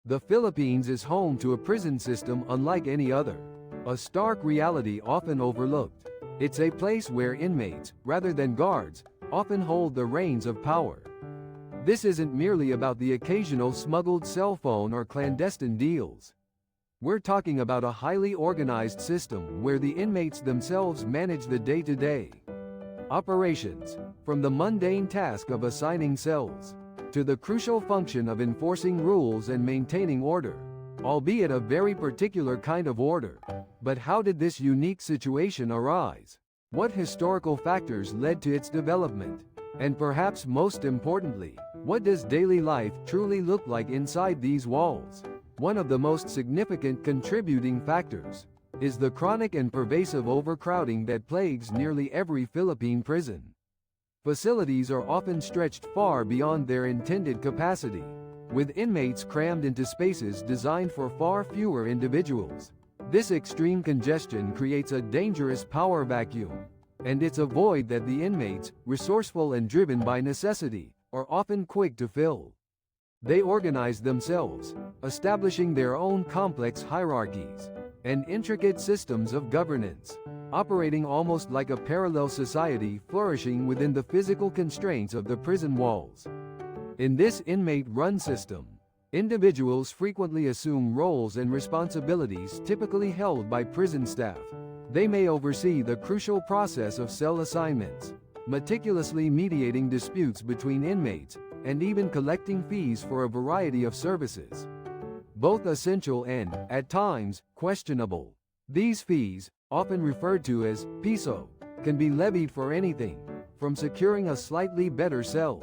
The Philippines is home to a prison system unlike any other. A stark reality often overlooked. It's a place where inmates, rather than guards, often hold the reins of power. This isn't merely about the occasional smuggled cell phone or clandestine deals. We're talking about a highly organized system where the inmates themselves manage the day-to-day operations, from the mundane task of assigning cells to the crucial function of enforcing rules and maintaining order, albeit a very particular kind of order. But how did this unique situation arise? What historical factors led to its development? And perhaps most importantly, what does daily life truly look like inside these walls? One of the most significant contributing factors is the chronic and pervasive overcrowding that plagues nearly every Philippine prison. Facilities are often stretched far beyond their intended capacity, with inmates crammed into spaces designed for far fewer individuals. This extreme congestion creates a dangerous power vacuum, and it's a void that the inmates, resourceful and driven by necessity, are often quick to fill. They organize themselves, establishing their own complex hierarchies and intricate systems of governance, operating almost like a parallel society flourishing within the physical constraints of the prison walls. In this inmate-run system, individuals frequently assume roles and responsibilities typically held by prison staff. They may oversee the crucial process of cell assignments, meticulously mediating disputes between inmates, and even collecting fees for a variety of services, both essential and, at times, questionable. These fees, often referred to as piso, can be levied for anything from securing a slightly better cell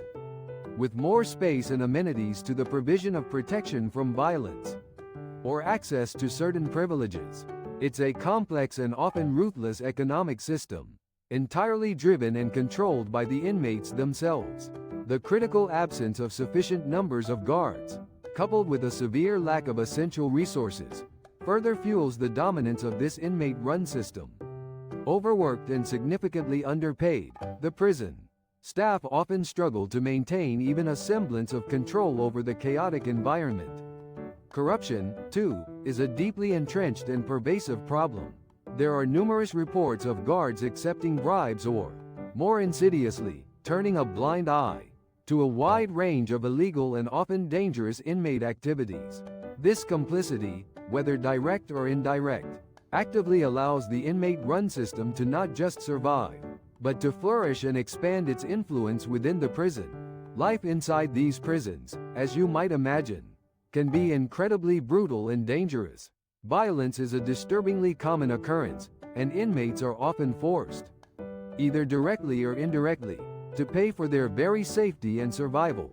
with more space and amenities to the provision of protection from violence or access to certain privileges. It's a complex and often ruthless economic system, entirely driven and controlled by the inmates themselves. The critical absence of sufficient numbers of guards, coupled with a severe lack of essential resources, further fuels the dominance of this inmate-run system. Overworked and significantly underpaid, the prison staff often struggle to maintain even a semblance of control over the chaotic environment. Corruption, too, is a deeply entrenched and pervasive problem. There are numerous reports of guards accepting bribes or, more insidiously, turning a blind eye to a wide range of illegal and often dangerous inmate activities. This complicity, whether direct or indirect, actively allows the inmate-run system to not just survive, but to flourish and expand its influence within the prison. Life inside these prisons, as you might imagine, can be incredibly brutal and dangerous. Violence is a disturbingly common occurrence, and inmates are often forced, either directly or indirectly, to pay for their very safety and survival.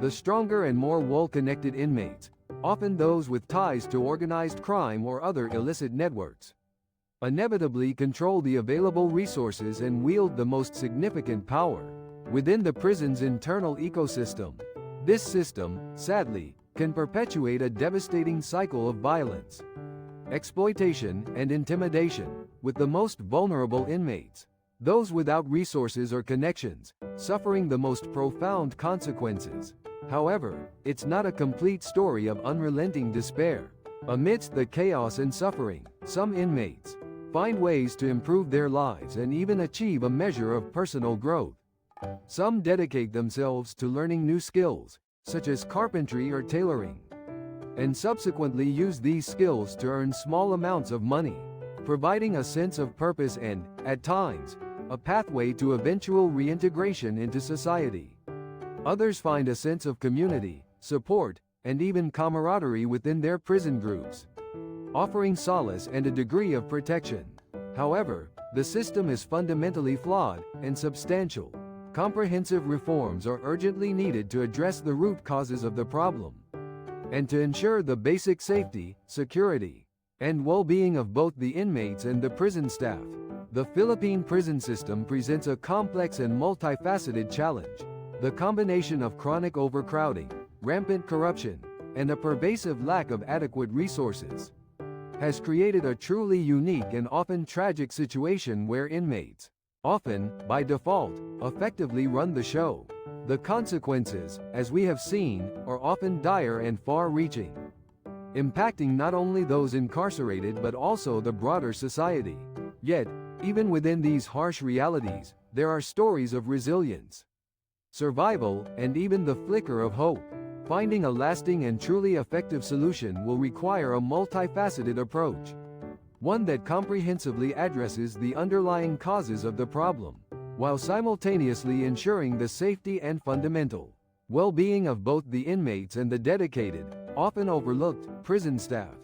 The stronger and more well-connected inmates, often those with ties to organized crime or other illicit networks, inevitably control the available resources and wield the most significant power within the prison's internal ecosystem. This system, sadly, can perpetuate a devastating cycle of violence, exploitation, and intimidation, with the most vulnerable inmates, those without resources or connections, suffering the most profound consequences. However, it's not a complete story of unrelenting despair. Amidst the chaos and suffering, some inmates find ways to improve their lives and even achieve a measure of personal growth. Some dedicate themselves to learning new skills, such as carpentry or tailoring, and subsequently use these skills to earn small amounts of money, providing a sense of purpose and, at times, a pathway to eventual reintegration into society. Others find a sense of community, support, and even camaraderie within their prison groups, offering solace and a degree of protection. However, the system is fundamentally flawed and substantial. Comprehensive reforms are urgently needed to address the root causes of the problem and to ensure the basic safety, security, and well-being of both the inmates and the prison staff. The Philippine prison system presents a complex and multifaceted challenge. The combination of chronic overcrowding, rampant corruption, and a pervasive lack of adequate resources has created a truly unique and often tragic situation where inmates, often, by default, effectively run the show. The consequences, as we have seen, are often dire and far-reaching, impacting not only those incarcerated but also the broader society. Yet, even within these harsh realities, there are stories of resilience, survival, and even the flicker of hope. Finding a lasting and truly effective solution will require a multifaceted approach, one that comprehensively addresses the underlying causes of the problem, while simultaneously ensuring the safety and fundamental well-being of both the inmates and the dedicated, often overlooked, prison staff.